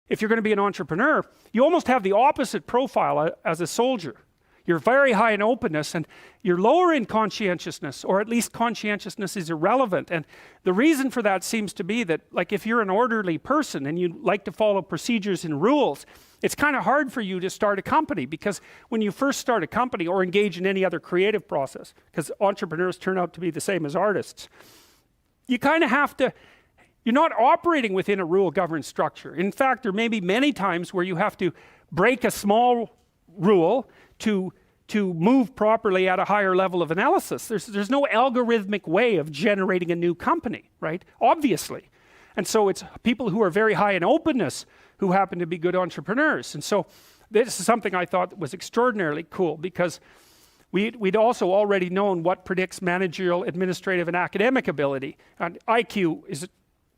if you're going to be an entrepreneur, you almost have the opposite profile as a soldier. You're very high in openness and you're lower in conscientiousness, or at least conscientiousness is irrelevant. And the reason for that seems to be that, like, if you're an orderly person and you like to follow procedures and rules, it's kind of hard for you to start a company, because when you first start a company or engage in any other creative process, because entrepreneurs turn out to be the same as artists, you kind of have to, you're not operating within a rule-governed structure. In fact, there may be many times where you have to break a small rule to move properly at a higher level of analysis. There's no algorithmic way of generating a new company, right? Obviously. And so it's people who are very high in openness who happen to be good entrepreneurs. And so this is something I thought was extraordinarily cool, because we'd also already known what predicts managerial, administrative, and academic ability. And IQ is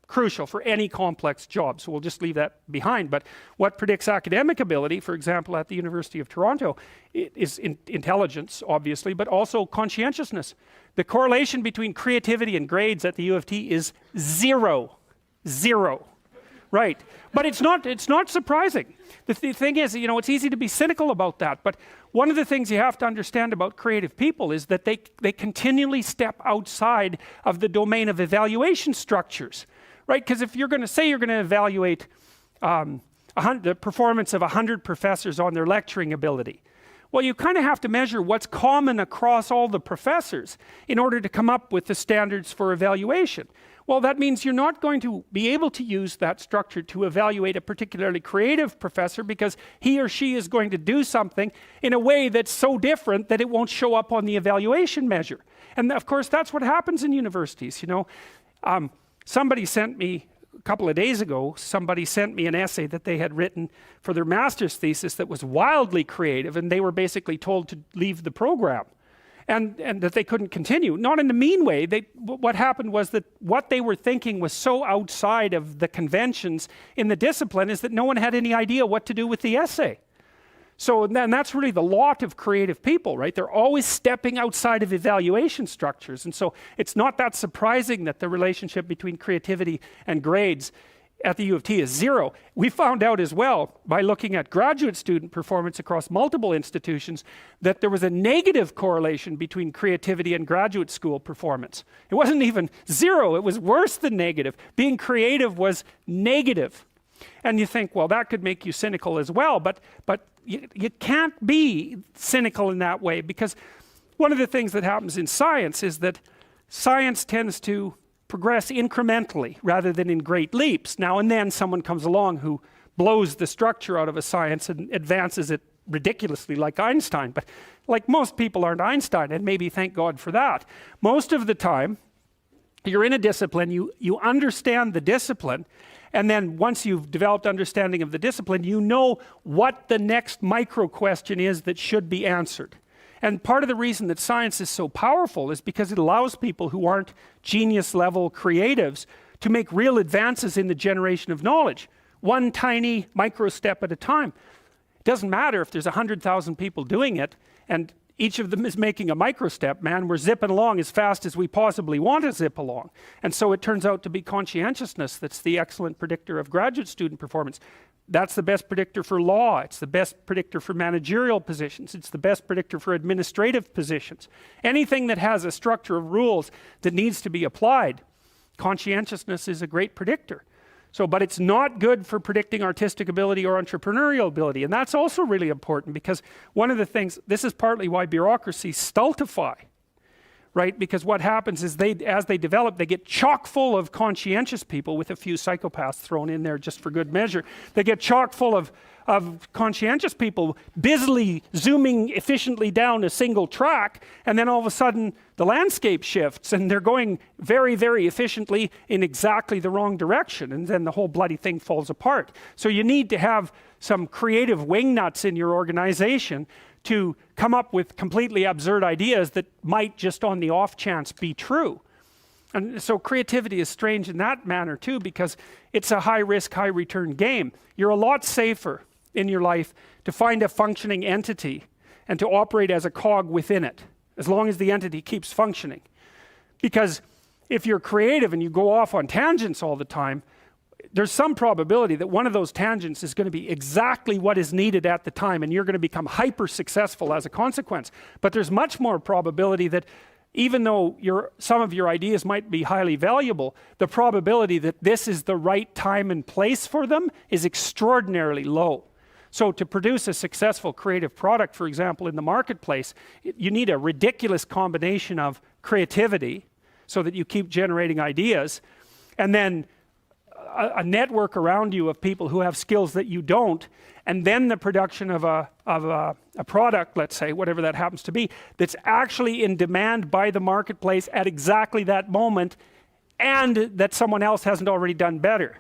crucial for any complex job, so we'll just leave that behind. But what predicts academic ability, for example, at the University of Toronto, is intelligence, obviously, but also conscientiousness. The correlation between creativity and grades at the U of T is zero. Right. But it's not surprising. The thing is, you know, it's easy to be cynical about that, but one of the things you have to understand about creative people is that they continually step outside of the domain of evaluation structures. Right? Because if you're going to say you're going to evaluate the performance of 100 professors on their lecturing ability, well, you kind of have to measure what's common across all the professors in order to come up with the standards for evaluation. Well, that means you're not going to be able to use that structure to evaluate a particularly creative professor, because he or she is going to do something in a way that's so different that it won't show up on the evaluation measure. And of course, that's what happens in universities, you know. Somebody sent me, a couple of days ago, somebody sent me an essay that they had written for their master's thesis that was wildly creative, and they were basically told to leave the program and that they couldn't continue. Not in a mean way. What happened was that what they were thinking was so outside of the conventions in the discipline is that no one had any idea what to do with the essay. So then that's really the lot of creative people, right? They're always stepping outside of evaluation structures. And so it's not that surprising that the relationship between creativity and grades at the U of T is zero. We found out as well, by looking at graduate student performance across multiple institutions, that there was a negative correlation between creativity and graduate school performance. It wasn't even zero, it was worse than negative. Being creative was negative. And you think, well, that could make you cynical as well, but you can't be cynical in that way, because one of the things that happens in science is that science tends to progress incrementally rather than in great leaps. Now and then someone comes along who blows the structure out of a science and advances it ridiculously, like Einstein. But like, most people aren't Einstein, and maybe thank God for that. Most of the time, you're in a discipline, you understand the discipline, and then once you've developed understanding of the discipline, you know what the next micro question is that should be answered. And part of the reason that science is so powerful is because it allows people who aren't genius level creatives to make real advances in the generation of knowledge, one tiny micro step at a time. It doesn't matter if there's 100,000 people doing it and each of them is making a micro step, man. We're zipping along as fast as we possibly want to zip along. And so it turns out to be conscientiousness that's the excellent predictor of graduate student performance. That's the best predictor for law. It's the best predictor for managerial positions. It's the best predictor for administrative positions. Anything that has a structure of rules that needs to be applied, conscientiousness is a great predictor. So, but it's not good for predicting artistic ability or entrepreneurial ability. And that's also really important, because one of the things, this is partly why bureaucracies stultify, right? Because what happens is as they develop, they get chock full of conscientious people, with a few psychopaths thrown in there just for good measure. They get chock full of conscientious people busily zooming efficiently down a single track, and then all of a sudden the landscape shifts and they're going very, very efficiently in exactly the wrong direction, and then the whole bloody thing falls apart. So you need to have some creative wingnuts in your organization to come up with completely absurd ideas that might just on the off chance be true. And so creativity is strange in that manner too, because it's a high risk, high return game. You're a lot safer in your life to find a functioning entity and to operate as a cog within it, as long as the entity keeps functioning. Because if you're creative and you go off on tangents all the time, there's some probability that one of those tangents is going to be exactly what is needed at the time, and you're going to become hyper successful as a consequence. But there's much more probability that even though some of your ideas might be highly valuable, the probability that this is the right time and place for them is extraordinarily low. So to produce a successful creative product, for example, in the marketplace, you need a ridiculous combination of creativity so that you keep generating ideas, and then a network around you of people who have skills that you don't, and then the production of a product, let's say, whatever that happens to be, that's actually in demand by the marketplace at exactly that moment, and that someone else hasn't already done better.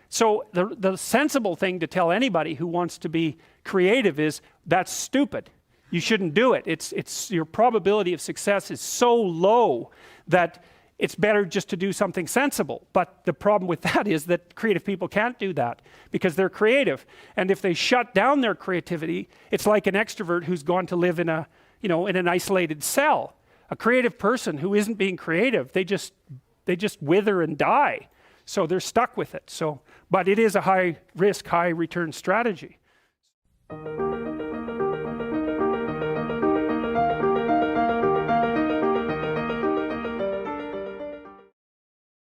So the sensible thing to tell anybody who wants to be creative is, that's stupid. You shouldn't do it. It's your probability of success is so low that it's better just to do something sensible. But the problem with that is that creative people can't do that because they're creative. And if they shut down their creativity, it's like an extrovert who's gone to live in an isolated cell. A creative person who isn't being creative, they just wither and die. So they're stuck with it. But it is a high risk, high return strategy.